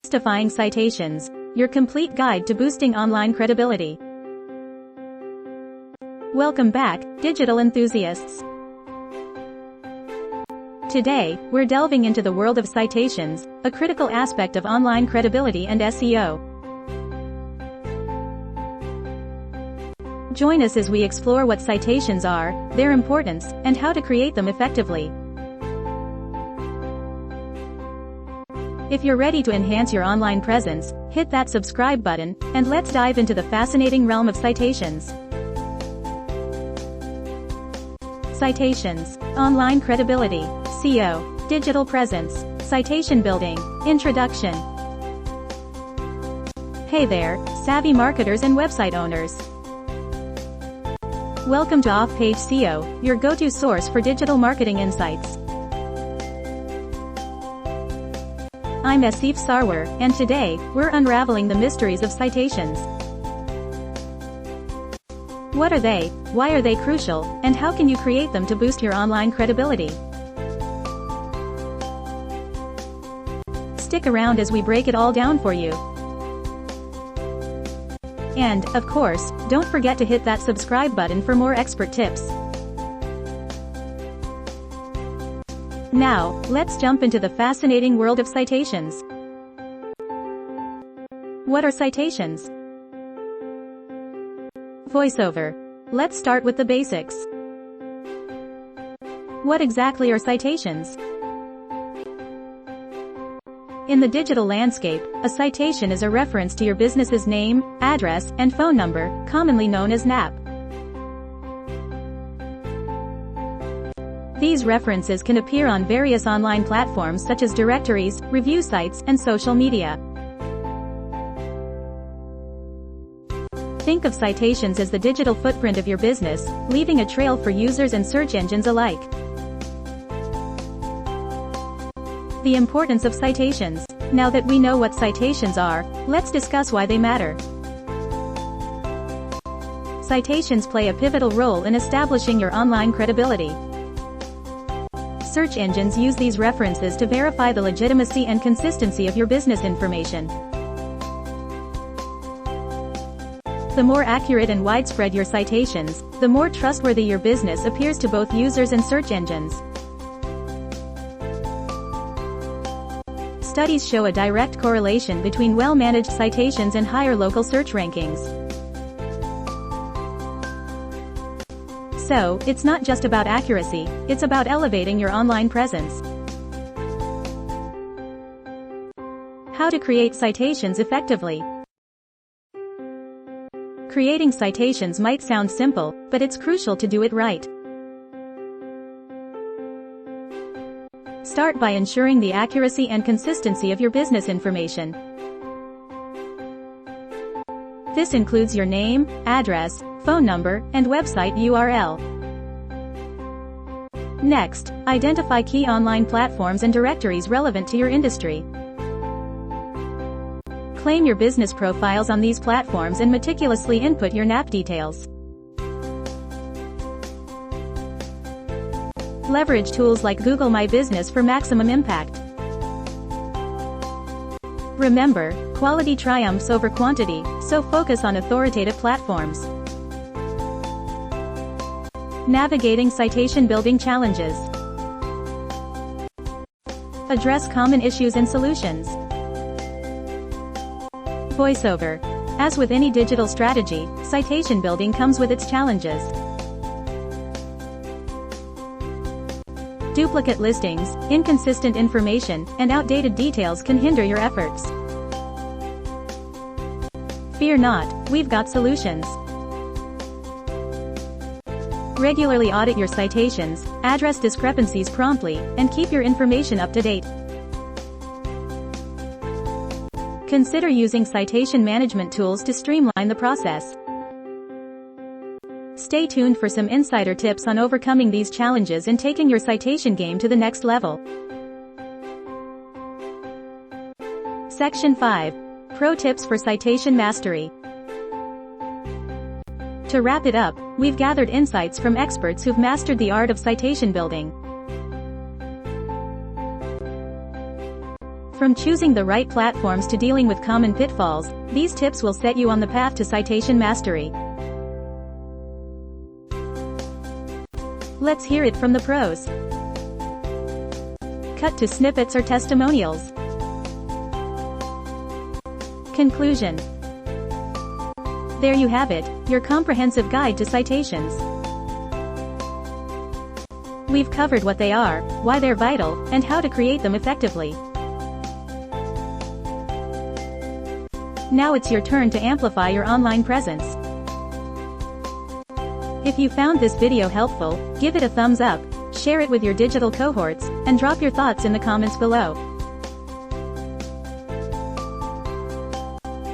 Demystifying Citations, your complete guide to boosting online credibility. Welcome back, digital enthusiasts. Today, we're delving into the world of citations, a critical aspect of online credibility and SEO. Join us as we explore what citations are, their importance, and how to create them effectively. If you're ready to enhance your online presence, hit that subscribe button, and let's dive into the fascinating realm of citations. Citations, online credibility, SEO, digital presence, citation building, introduction. Hey there, savvy marketers and website owners. Welcome to Off-Page SEO, your go-to source for digital marketing insights. I'm Asif Sarwar, and today, we're unraveling the mysteries of citations. What are they, why are they crucial, and how can you create them to boost your online credibility? Stick around as we break it all down for you. And, of course, don't forget to hit that subscribe button for more expert tips. Now, let's jump into the fascinating world of citations. What are citations? Voiceover. Let's start with the basics. What exactly are citations? In the digital landscape, a citation is a reference to your business's name, address, and phone number, commonly known as NAP. These references can appear on various online platforms such as directories, review sites, and social media. Think of citations as the digital footprint of your business, leaving a trail for users and search engines alike. The importance of citations. Now that we know what citations are, let's discuss why they matter. Citations play a pivotal role in establishing your online credibility. Search engines use these references to verify the legitimacy and consistency of your business information. The more accurate and widespread your citations, the more trustworthy your business appears to both users and search engines. Studies show a direct correlation between well-managed citations and higher local search rankings. So, it's not just about accuracy, it's about elevating your online presence. How to create citations effectively. Creating citations might sound simple, but it's crucial to do it right. Start by ensuring the accuracy and consistency of your business information. This includes your name, address, phone number, and website URL. Next, identify key online platforms and directories relevant to your industry. Claim your business profiles on these platforms and meticulously input your NAP details. Leverage tools like Google My Business for maximum impact. Remember, quality triumphs over quantity, so focus on authoritative platforms. Navigating citation building challenges. Address common issues and solutions. Voiceover. As with any digital strategy, citation building comes with its challenges. Duplicate listings, inconsistent information, and outdated details can hinder your efforts. Fear not, we've got solutions. Regularly audit your citations, address discrepancies promptly, and keep your information up to date. Consider using citation management tools to streamline the process. Stay tuned for some insider tips on overcoming these challenges and taking your citation game to the next level. Section 5. Pro Tips for Citation Mastery. To wrap it up, we've gathered insights from experts who've mastered the art of citation building. From choosing the right platforms to dealing with common pitfalls, these tips will set you on the path to citation mastery. Let's hear it from the pros. Cut to snippets or testimonials. Conclusion. There you have it, your comprehensive guide to citations. We've covered what they are, why they're vital, and how to create them effectively. Now it's your turn to amplify your online presence. If you found this video helpful, give it a thumbs up, share it with your digital cohorts, and drop your thoughts in the comments below.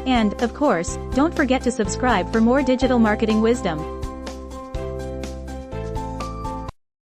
And, of course, don't forget to subscribe for more digital marketing wisdom.